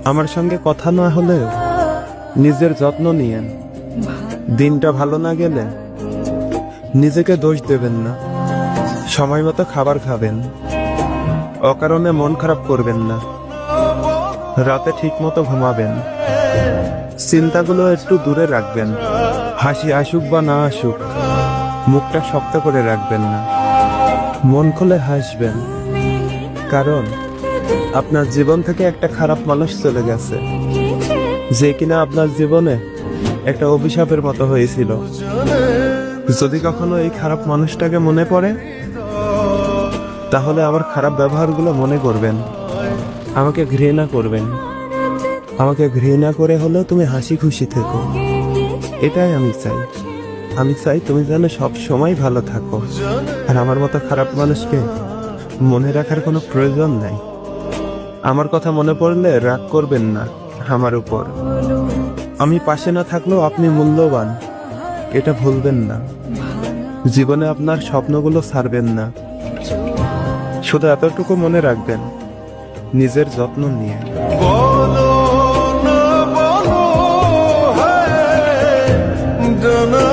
আমার সঙ্গে কথা না হলেও নিজের যত্ন নিয়েন। দিনটা ভালো না গেলে নিজেকে দোষ দেবেন না। সময় মতো খাবার খাবেন, অকারণে মন খারাপ করবেন না। রাতে ঠিক মতো ঘুমাবেন, চিন্তাগুলো একটু দূরে রাখবেন। হাসি আসুক বা না আসুক, মুখটা শক্ত করে রাখবেন না। মন খুলে হাসবেন, কারণ আপনার জীবন থেকে একটা খারাপ মানুষ চলে গেছে, যে কিনা আপনার জীবনে একটা অভিশাপের মতো হয়েছিল। যদি কখনো এই খারাপ মানুষটাকে মনে পড়ে, তাহলে আমার খারাপ ব্যবহারগুলো মনে করবেন, আমাকে ঘৃণা করবেন। আমাকে ঘৃণা করে হলেও তুমি হাসি খুশি থেকো, এটাই আমি চাই। আমি চাই তুমি যেন সব সময় ভালো থাকো। আর আমার মতো খারাপ মানুষকে মনে রাখার কোনো প্রয়োজন নাই। আমার কথা মনে পড়লে রাগ করবেন না আমার উপর। আমি পাশে না থাকলেও আপনি মূল্যবান, এটা ভুলবেন না। জীবনে আপনার স্বপ্নগুলো ছাড়বেন না। শুধু এতটুকু মনে রাখবেন, নিজের যত্ন নিয়ে। বলো না বলো, ডানা